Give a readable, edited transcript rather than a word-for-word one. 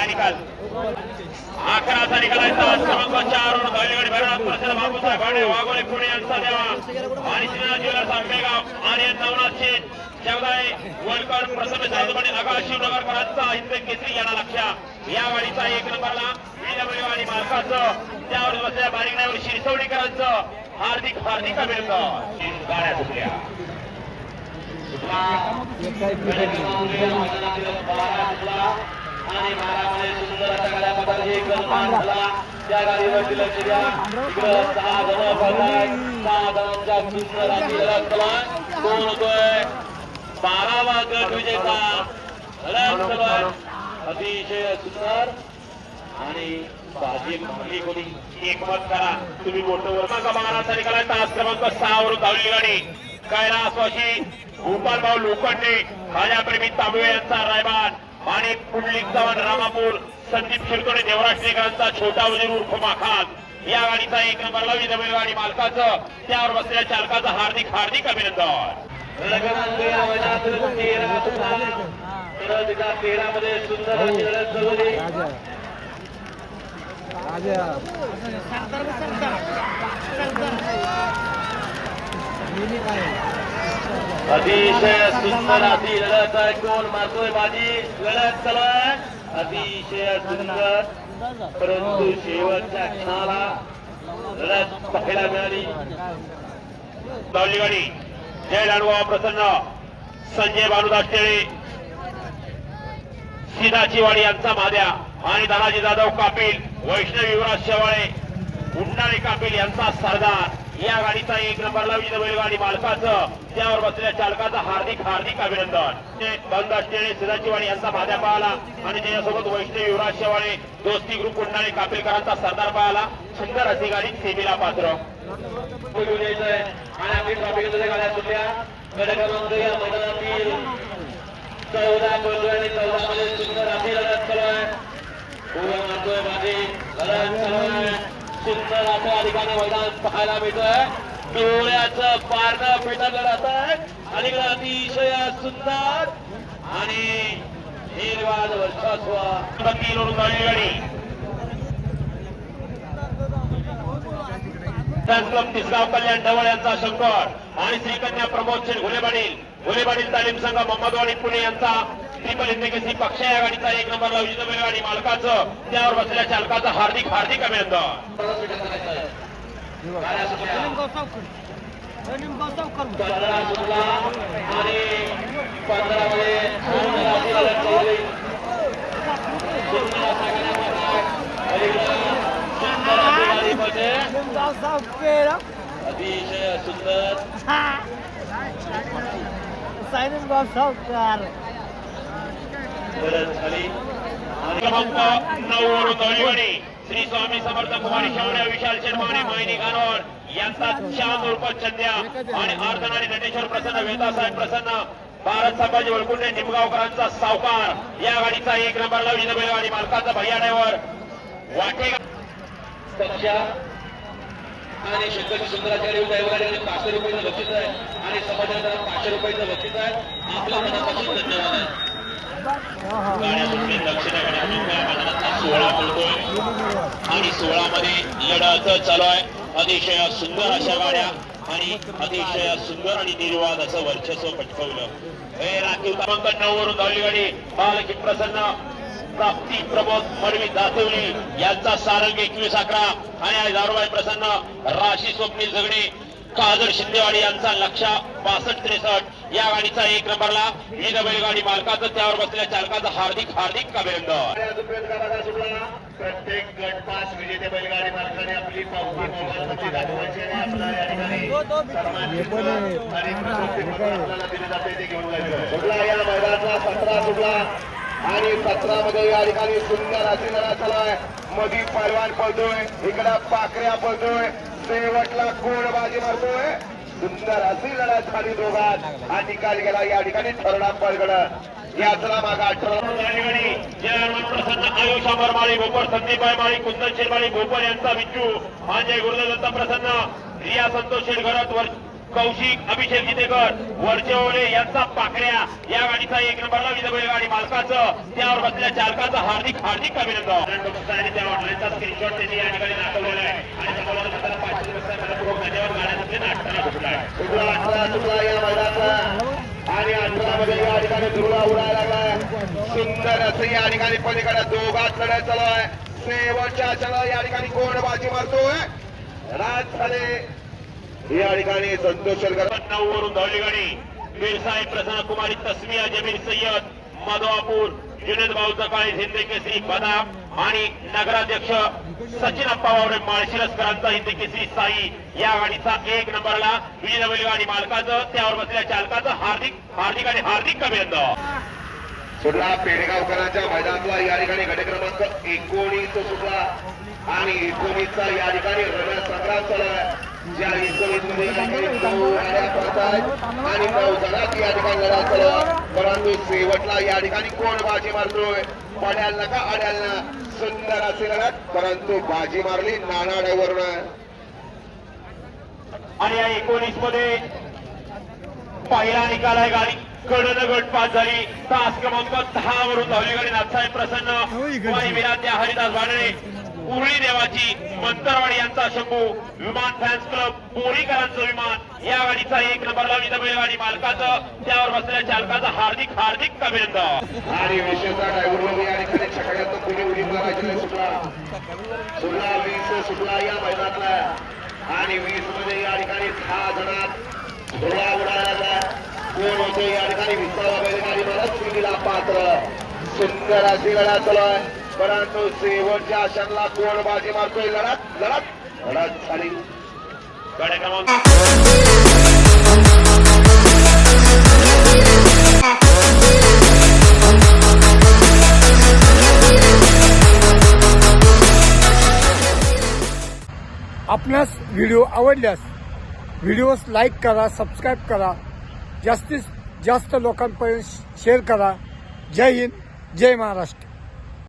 निकाल 11चा निकालायचा क्रमांक 4 वर गाडी भरणार प्रसन्न बापूसाहेब भाडे वाघोले पुणे यांचा देवा आणि श्रीनाथ ज्वेलर्स आंबेगाव आर्यन नवनाथ शेठ जगदाळे वडकर प्रसन्न साधुबणी आकाश शिवनगरकरांचा हिंद केसरी यांना लक्ष्या या गाडीचा 1 नंबरला वीरबळी आणि मालकाचं त्यावर बसलेल्या बारीक ड्रायव्हर शिरसवडीकरांचं हार्दिक हार्दिक अभिनंदन. गाड्या सुटल्या आणि महाराजांनी सुंदर अशा गाड्या पकडली. एक गणमान झाला त्या गाडीवरती लक्ष द्या. इकडं 6 जण पडलाय. 6 जणांच्या सुंदर अशी लढत चालू कोण होतोय 12वा गट विजेता लढत चालू अतिशय सुंदर आणि बाजी मागली कोणी एकमत करा तुम्ही मोठं क्रमांक 12चा निकाला तास क्रमांक 6 वर धावली गाडी कैलासवाशी गोपाल भाऊ लोखंडे राजाप्रेमी तांबवे यांचा रायबान आणि पुंडलिक चव्हाण रामापूर संदीप शिरतोडे देवराष्ट्रीकरांचा छोटा वजीर उर्फ माखान या गाडीचा 1 नंबरला विधवेल गाडी मालकाचं त्यावर बसलेल्या चालकाचं हार्दिक हार्दिक अभिनंदन. 13 मध्ये सुंदर अशी लढत झाली. अतिशय सुंदर अशी लढत आहे. कोण मारतोय बाजी लढत चालू आहे अतिशय सुंदर परंतु शेवटच्या क्षणाला लढत पाहायला मिळाली. धावली गाडी जय लाडवा प्रसन्न संजय भानुदास टेळे सिदाचीवाडी यांचा माद्या आणि दादाजी जाधव कापिल वैष्णव युवराज शेवाळे उंडाळे कापिल यांचा सरदार या गाडीचा 1 नंबरला विजय बैलगाडी मालकाचं त्यावर बसलेल्या चालकाचं हार्दिक हार्दिक अभिनंदन. भानुदास टेळे सिदाचीवाडी यांचा माद्या पाहिला आणि त्याच्यासोबत वैष्णव युवराज शेवाळे दोस्ती ग्रुप उंडाळे कापिलकरांचा सरदार पाहिला. सुंदर अशी गाडी सेमीला पात्र आणि आपली ट्रॉफिकच्या गाड्या सुटल्या. क्रमांक या मैदानातील 14 बोलतोय आणि 14 मध्ये सुंदर अशी लढत चालू आहे. पुढे मारतोय बाजी लढत चालू आहे. सुंदर असं या ठिकाणी मैदान पाहायला मिळतोय. डोळ्याचं पारणं पेटत लढत आहे आणि अतिशय सुंदर आणि निर्वाद वर्चस्व गाडी क्लब तिसगाव कल्याण ढवळ यांचा शंकर आणि श्रीकन्या प्रमोद शेठ घोलेपाटील तालीम संघ मोहम्मदवाडी पुणे यांचा ट्रिपल हिंदकेसरी पक्ष या गाडीचा 1 नंबरला विजेता बैलगाडी मालकाचं त्यावर बसलेल्या चालकाचं हार्दिक हार्दिक अभिनंदन. आणि 15 मध्ये अतिशय सुंदर क्रमांक 9 वरून धावली श्री स्वामी समर्थ कुमारी शेवड्या विशाल शर्मा आणि मायनी गानोर यांचा चांद उर्फ चंद्या आणि अर्धनारी नटेश्वर प्रसन्न वेदासाहेब प्रसन्न भारत संभाजी वळकुंडे निमगावकरांचा सावकार या गाडीचा 1 नंबरला विजय बैलगाडी मालकाचा भैया ड्रायव्हर वाटेगा आणि शंकरजी सुंदराचार्य ड्रायव्हर 500 रुपयाचं बक्षीस आहे आणि समाजाला 500 रुपयाचं बक्षीस आहे. आपल्या मनापासून धन्यवाद आहे. गाड्या सुटली दक्षिणेकडे 16 बोलतोय आणि 16 मध्ये लढत चालू आहे. अतिशय सुंदर अशा गाड्या आणि अतिशय सुंदर आणि निर्वाद असं वर्चस्व पटकवलं. हे राखीव क्रमांक 9 वरून धावली गाडी बालकी प्रसन्न प्राप्ती प्रमोद मडवी दासवली यांचा सारंग 21-11 आणि दारूबाई प्रसन्न राशी स्वप्नील झगडे काजळ शिंदेवाडी यांचा लक्ष्य 62-63 या गाडीचा 1 नंबरला विजय बैलगाडी मालकाचं त्यावर बसलेल्या चालकाचं हार्दिक हार्दिक अभिनंदन. प्रत्येक गट पास विजेते बैलगाडी मालकाने आपली पावती मोबाईलमध्ये दाखवायची आणि आपल्याला या ठिकाणी आपल्याला दिली जाते ते घेऊन जायचं. या मैदानाचा 17 सुटला आणि 17 मध्ये या ठिकाणी सुंदर अशी लढत चालू आहे. मधी पैलवान पळतोय इकडे पाकऱ्या पळतोय शेवटला कोण बाजी मारतोय. सुंदर अशी लढत झाली दोघात हा निकाल गेला या ठिकाणी ठरला पळगड यात्रा मागा प्रसन्न आयुष माळी भोपर संदीपबाई माळी कुंदन शेरमाळी भोपर यांचा विच्चू म्हणजे गुरुदत्त प्रसन्न रिया संतोष शेरघरात कौशिक अभिषेक जितेकर वरचेवले यांचा पाकड्या या गाडीचा 1 नंबरला विजय गाडी मालकाचं त्यावर बसलेल्या चालकाचं हार्दिक हार्दिक अभिनंदन. त्या ऑनलाईनचा स्क्रीनशॉट त्यांनी या ठिकाणी दाखवलेला आहे आणि समोर या मैदानाला आणि 18 मध्ये या ठिकाणी धुरळा उडायला लागलाय. सुंदर असं या ठिकाणी पलीकडे दोघात लढत चालू आहे. शेवटच्या चला या ठिकाणी कोण बाजी मारतोय. राज झाले या ठिकाणी संतोष शेरकर 9 वरून धावली गाडी मीरसाहेब प्रसन्न कुमारी तस्मिया जमीर सय्यद मधवापूर जुनेद भाऊ सकाळी हिंदी केसरी बदाम आणि नगराध्यक्ष सचिन अप्पा वावडे माळशिरसकरांचा हिंदी केसरी साई या गाडीचा 1 नंबरला विजय गाडी मालकाचं त्यावर बसलेल्या चालकाचं हार्दिक हार्दिक आणि हार्दिक अभिनंदन. सुटला पेडगावकरांच्या मैदानातला या ठिकाणी गट क्रमांक 19 सुटला आणि 19चा या ठिकाणी रण संग्राम चालू आहे. ज्या 19 मध्ये आणि 9 जणात या ठिकाणी लढा चालू आहे. परंतु शेवटला या ठिकाणी कोण बाजी मारतोय. पड्याल नका अड्याल ना सुंदर असे लढत परंतु बाजी मारली नाना ड्रायव्हरनं. आणि या 19 मध्ये पहिला निकाल आहे गाडी कडन गट पास झाली. तास क्रमांक 10 वरून धावली गाडी नाथसाहेब प्रसन्न विराज्य हरिदास भाडणे उरळी देवाची मंतरवाडी यांचा शंभू विमान फॅन्स क्लब बोरीकरांचं विमान या गाडीचा 1 नंबरला विजय गाडी मालकाचं त्यावर बसलेल्या चालकाचं हार्दिक हार्दिक अभिनंदन. आणि विशेषतः ड्रायव्हर या ठिकाणी छकड्यात पुणे उडी मारायची सुटला 20 सुटला या मैदानातला आणि 20 मध्ये या ठिकाणी 6 जणात धुळा उडाला. कोण होते या ठिकाणी 20वा बैलगाडी मला श्रीला पात्र. सुंदर अशी लढा चालू आहे परंतु शेवटच्या आशांना कोण बाजी मारतोय. लढत लढत लढत झाली. गाडी क्रमांक आपणास व्हिडिओ आवडल्यास व्हिडिओस लाईक करा, सबस्क्राईब करा, जास्तीत जास्त लोकांपर्यंत शेअर करा. जय हिंद, जय महाराष्ट्र.